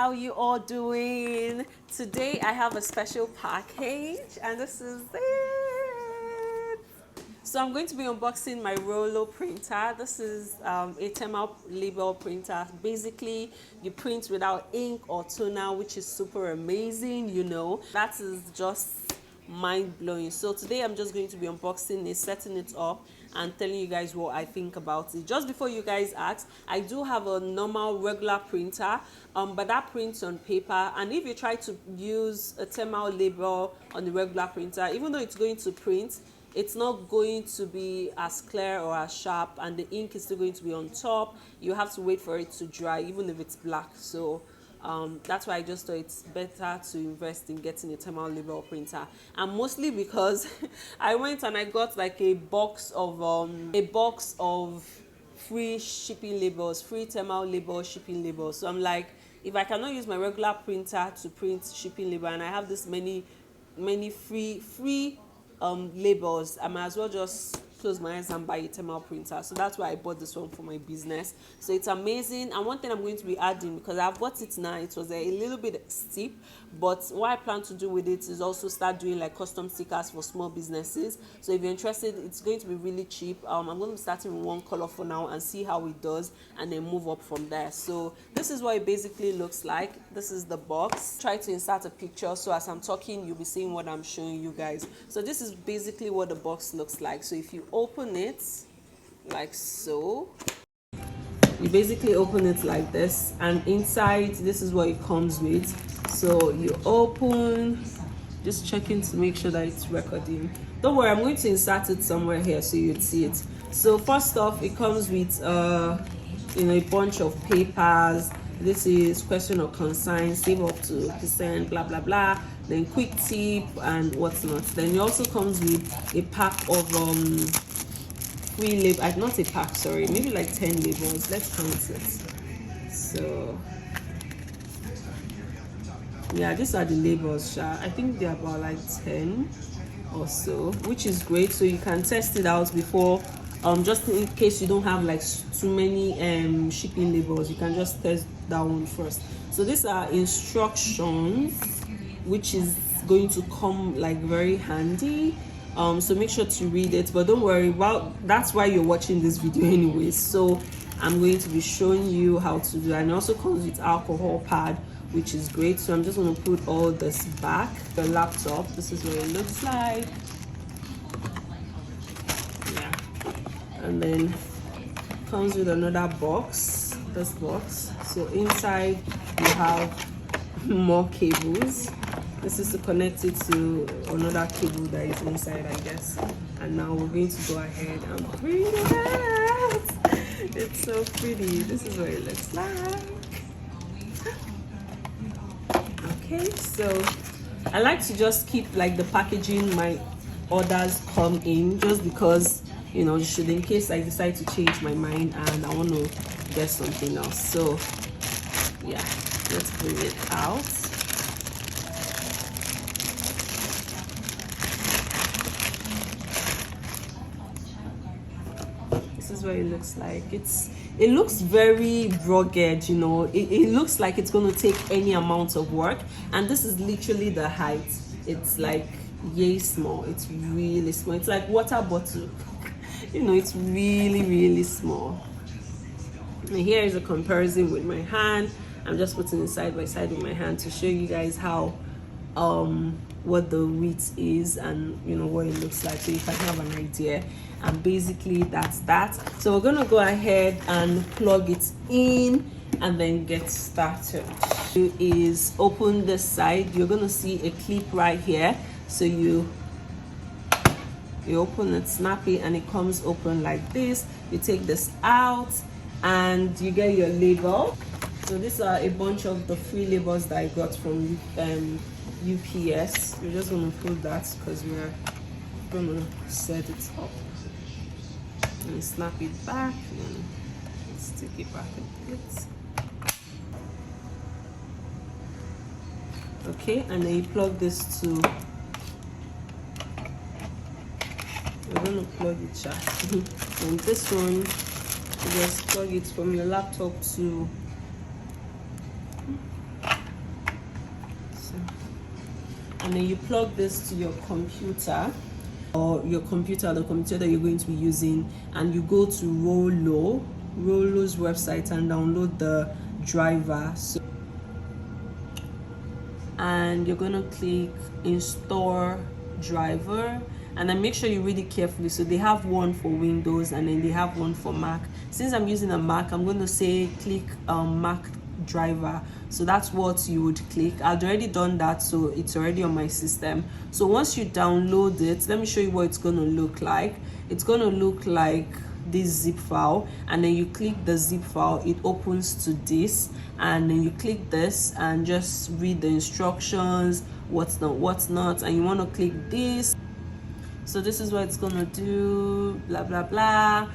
how you all doing? Today I have a special package and this is it. So I'm going to be unboxing my Rollo printer. This is a thermal label printer. Basically, you print without ink or toner, which is super amazing, you know. That is just mind-blowing. So today I'm just going to be unboxing it, setting it up, and telling you guys what I think about it. Just before you guys ask, I do have a normal regular printer, but that prints on paper. And if you try to use a thermal label on the regular printer, even though it's going to print, it's not going to be as clear or as sharp, and the ink is still going to be on top. You have to wait for it to dry, even if it's black. So that's why I just thought it's better to invest in getting a thermal label printer, and mostly because I went and I got like a box of free shipping labels, free thermal label shipping labels. So I'm like, if I cannot use my regular printer to print shipping label, and I have this many free labels, I might as well just close my eyes and buy a thermal printer. So that's why I bought this one for my business. So it's amazing. And one thing I'm going to be adding, because I've bought it now, it was a little bit steep, but what I plan to do with it is also start doing like custom stickers for small businesses. So if you're interested, it's going to be really cheap. I'm going to be starting with one color for now and see how it does, and then move up from there. So this is what it basically looks like. This is the box. Try to insert a picture, so as I'm talking you'll be seeing what I'm showing you guys. So this is basically what the box looks like. So if you open it like so, you basically open it like this, and inside this is what it comes with. So you open, just checking to make sure that it's recording. Don't worry, I'm going to insert it somewhere here so you'd see it. So first off, it comes with a bunch of papers. This is question or concern, save up to percent, blah blah blah, then quick tip and whatnot. Then it also comes with a pack of free label, not a pack, sorry, maybe like 10 labels. Let's count it. So yeah, these are the labels. I think they're about like 10 or so, which is great. So you can test it out before, just in case you don't have like too many shipping labels, you can just test that one first. So these are instructions, which is going to come like very handy. So make sure to read it, but don't worry, that's why you're watching this video anyway. So I'm going to be showing you how to do that. And it also comes with alcohol pad, which is great. So I'm just going to put all this back. The laptop, this is what it looks like. Yeah, and then comes with another box, this box. So inside you have more cables. This is to connect it to another cable that is inside, I guess. And now we're going to go ahead and print it out. It's so pretty. This is what it looks like. Okay, so I like to just keep like the packaging my orders come in, just because, you know, just in case I decide to change my mind and I want to get something else. So yeah, let's bring it out. This is what it looks like. It looks very rugged, you know. It looks like it's going to take any amount of work, and this is literally the height. It's like yay small. It's really small. It's like water bottle. You know, it's really small. And here is a comparison with my hand. I'm just putting it side by side with my hand to show you guys how what the width is, and you know what it looks like, so you can have an idea. And basically that's that. So we're gonna go ahead and plug it in and then get started. Is open this side. You're gonna see a clip right here. So you open it, snap it, and it comes open like this. You take this out and you get your label. So these are a bunch of the free labels that I got from UPS. We're just going to put that because we're going to set it up. And snap it back and stick it back in place. Okay, and then you plug this to, we're going to plug it sharp. And this one, you just plug it from your laptop to and then you plug this to your computer, or the computer that you're going to be using, and you go to Rollo's website and download the driver. So, and you're going to click install driver, and then make sure you read it carefully. So they have one for Windows and then they have one for Mac. Since I'm using a Mac, I'm going to say click Mac driver. So that's what you would click. I've already done that, so it's already on my system. So once you download it, let me show you what it's going to look like. It's going to look like this zip file, and then you click the zip file, it opens to this, and then you click this and just read the instructions, what's not, and you want to click this. So this is what it's gonna do, blah blah blah.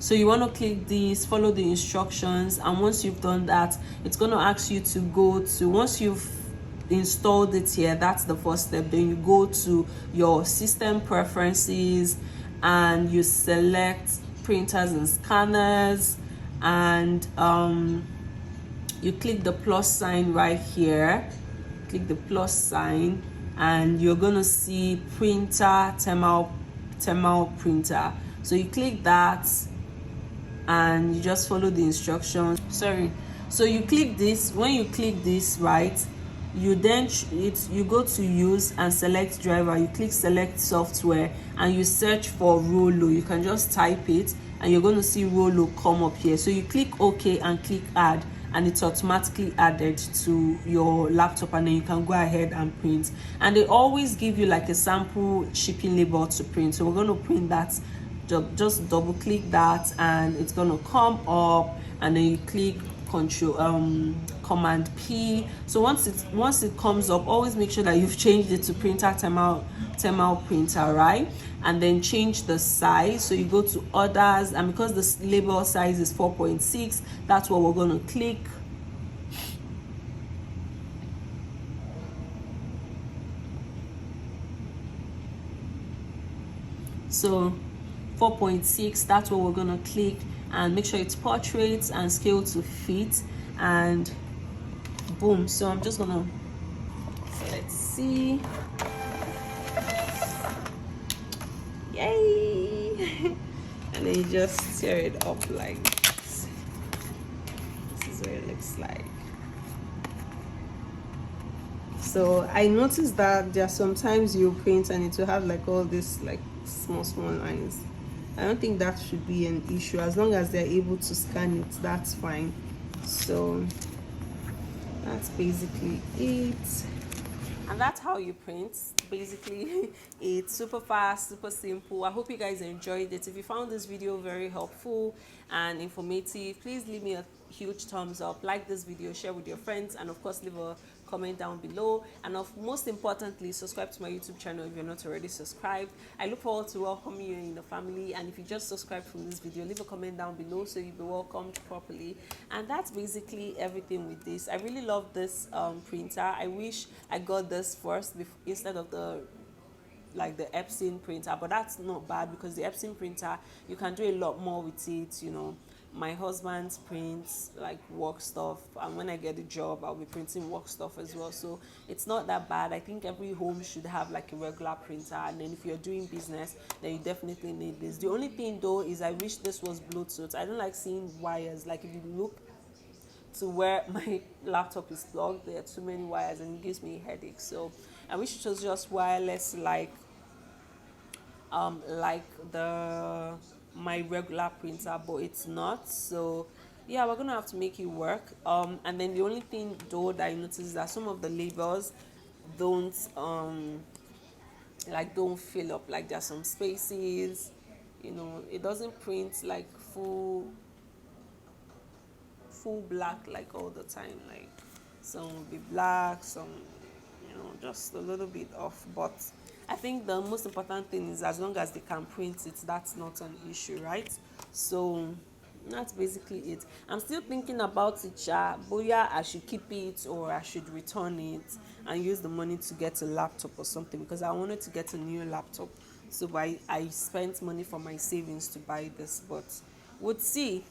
So you want to click this, follow the instructions, and once you've done that, it's going to ask you to go to, once you've installed it here, that's the first step. Then you go to your system preferences and you select printers and scanners, and you click the plus sign right here. Click the plus sign and you're gonna see printer, thermal printer. So you click that and you just follow the instructions. So you click this. When you click this, right, you then you go to use and select driver. You click select software and you search for Rollo. You can just type it and you're going to see Rollo come up here. So you click OK and click add, and it's automatically added to your laptop, and then you can go ahead and print. And they always give you like a sample shipping label to print. So we're going to print that. Just double click that and it's going to come up, and then you click command P. So once it comes up, always make sure that you've changed it to printer thermal printer, right? And then change the size. So you go to others, and because the label size is 4.6, that's what we're going to click. So 4.6, that's what we're going to click, and make sure it's portrait and scale to fit, and boom. So I'm just gonna, so let's see, yay. And then you just tear it up like this. This is what it looks like. So I noticed that there are sometimes you print and it will have like all this like small lines. I don't think that should be an issue. As long as they're able to scan it, that's fine. So that's basically it. And that's how you print. Basically, it's super fast, super simple. I hope you guys enjoyed it. If you found this video very helpful and informative, please leave me a huge thumbs up, like this video, share with your friends, and of course leave a comment down below. And most importantly, subscribe to my YouTube channel if you're not already subscribed. I look forward to welcoming you in the family, and if you just subscribed from this video, leave a comment down below so you'll be welcomed properly. And that's basically everything with this. I really love this printer. I wish I got this first instead of the Epson printer, but that's not bad, because the Epson printer, you can do a lot more with it. You know, my husband prints like work stuff, and when I get a job, I'll be printing work stuff as well. So it's not that bad. I think every home should have like a regular printer, and then if you're doing business, then you definitely need this. The only thing though is I wish this was Bluetooth. I don't like seeing wires. Like if you look to where my laptop is plugged, there are too many wires and it gives me a headache. So I wish it was just wireless, like my regular printer, but it's not. So yeah, we're gonna have to make it work. And then the only thing though that I noticed is that some of the labels don't fill up. Like there's some spaces, you know, it doesn't print like full black like all the time. Like some will be black, some, you know, just a little bit off. But I think the most important thing is as long as they can print it, that's not an issue, right? So that's basically it. I'm still thinking about it, but yeah, I should keep it or I should return it and use the money to get a laptop or something, because I wanted to get a new laptop. So I spent money from my savings to buy this, but we'll see.